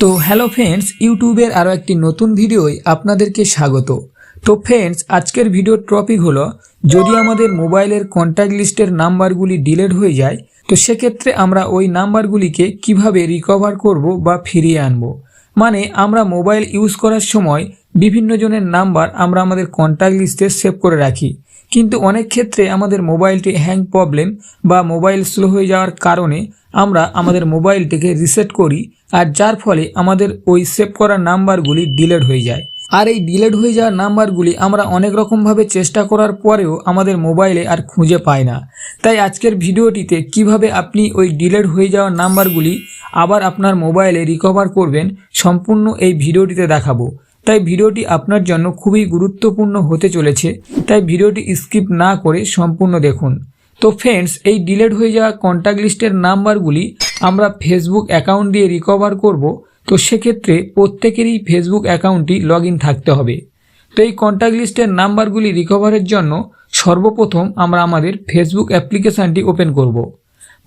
তো hello friends, ইউটিউবের আরও একটি নতুন ভিডিওয় আপনাদেরকে স্বাগত। তো ফ্রেন্ডস, আজকের ভিডিওর টপিক হলো যদি আমাদের মোবাইলের কন্ট্যাক্ট লিস্টের নাম্বারগুলি ডিলিট হয়ে যায় তো সেক্ষেত্রে আমরা ওই নাম্বারগুলিকে কিভাবে রিকভার করব বা ফিরিয়ে আনব। মানে আমরা মোবাইল ইউজ করার সময় বিভিন্ন জনের নাম্বার আমরা আমাদের কন্ট্যাক্ট লিস্টে সেভ করে রাখি, কিন্তু অনেক ক্ষেত্রে আমাদের মোবাইলটি হ্যাং প্রবলেম বা মোবাইল স্লো হয়ে যাওয়ার কারণে আমরা আমাদের মোবাইলটিকে রিসেট করি, আর যার ফলে আমাদের ওই সেভ করা নাম্বারগুলি ডিলিট হয়ে যায়। আর এই ডিলিট হয়ে যাওয়া নাম্বারগুলি আমরা অনেক রকমভাবে চেষ্টা করার পরেও আমাদের মোবাইলে আর খুঁজে পাই না। তাই আজকের ভিডিওটিতে কিভাবে আপনি ওই ডিলিট হয়ে যাওয়া নাম্বারগুলি আবার আপনার মোবাইলে রিকভার করবেন সম্পূর্ণ এই ভিডিওটিতে দেখাবো। তাই ভিডিওটি আপনার জন্য খুবই গুরুত্বপূর্ণ হতে চলেছে, তাই ভিডিওটি স্কিপ না করে সম্পূর্ণ দেখুন। তো ফ্রেন্ডস, এই ডিলিট হয়ে যাওয়া কন্ট্যাক্ট লিস্টের নাম্বারগুলি আমরা ফেসবুক অ্যাকাউন্ট দিয়ে রিকভার করব। তো সেক্ষেত্রে প্রত্যেকেরই ফেসবুক অ্যাকাউন্টটি লগ ইন থাকতে হবে। তো এই কন্ট্যাক্ট লিস্টের নাম্বারগুলি রিকভারের জন্য সর্বপ্রথম আমরা আমাদের ফেসবুক অ্যাপ্লিকেশানটি ওপেন করব।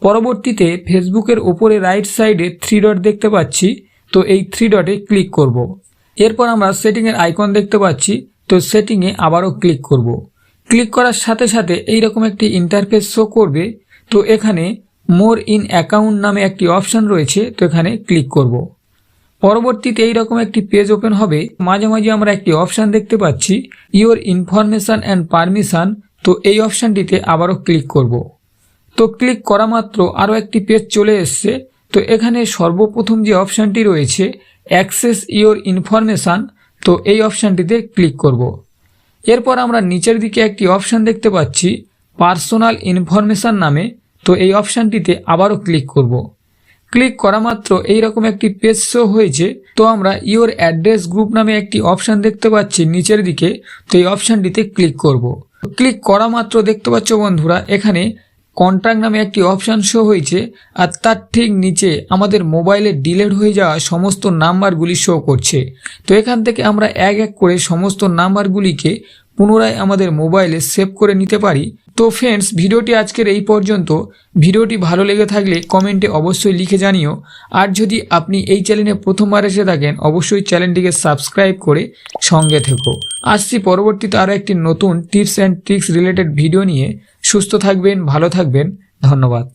পরবর্তীতে ফেসবুকের ওপরে রাইট সাইডে 3 ডট দেখতে পাচ্ছি, তো এই 3 ডটে ক্লিক করব। এরপর আমরা সেটিংয়ের আইকন দেখতে পাচ্ছি, তো সেটিংয়ে আবারও ক্লিক করব। ক্লিক করার সাথে সাথে এইরকম একটি ইন্টারফেস শো করবে। তো এখানে মোর ইন অ্যাকাউন্ট নামে একটি অপশান রয়েছে, তো এখানে ক্লিক করব। পরবর্তীতে এইরকম একটি পেজ ওপেন হবে। মাঝে আমরা একটি অপশান দেখতে পাচ্ছি ইওর ইনফরমেশান অ্যান্ড পারমিশন, তো এই অপশানটিতে আবারও ক্লিক করব। তো ক্লিক করা মাত্র আরও একটি পেজ চলে এসছে। তো এখানে সর্বপ্রথম যে অপশানটি রয়েছে অ্যাক্সেস ইওর ইনফরমেশান, তো এই অপশানটিতে ক্লিক করব। এরপর আমরা নিচের দিকে একটি অপশান দেখতে পাচ্ছি পার্সোনাল ইনফরমেশান নামে, তো এই অপশানটিতে আবারও ক্লিক করব। ক্লিক করা মাত্র এইরকম একটি পেজ শো হয়েছে। তো আমরা ইওর অ্যাড্রেস গ্রুপ নামে একটি অপশান দেখতে পাচ্ছি নিচের দিকে, তো এই অপশানটিতে ক্লিক করব। ক্লিক করা মাত্র দেখতে পাচ্ছ বন্ধুরা, এখানে কন্ট্যাক্ট নামে একটি অপশান শো হয়েছে, আর তার ঠিক নিচে আমাদের মোবাইলে ডিলিট হয়ে যাওয়া সমস্ত নাম্বারগুলি শো করছে। তো এখান থেকে আমরা এক এক করে সমস্ত নাম্বারগুলিকে পুনরায় আমাদের মোবাইলে সেভ করে নিতে পারি। তো ফ্রেন্ডস, ভিডিওটি আজকের এই পর্যন্ত। ভিডিওটি ভালো লেগে থাকলে কমেন্টে অবশ্যই লিখে জানিও। আর যদি আপনি এই চ্যানেলে প্রথমবার এসে থাকেন অবশ্যই চ্যানেলটিকে সাবস্ক্রাইব করে সঙ্গে থেকো। আসছি পরবর্তীতে আরও একটি নতুন tips and tricks related video নিয়ে। সুস্থ থাকবেন, ভালো থাকবেন, ধন্যবাদ।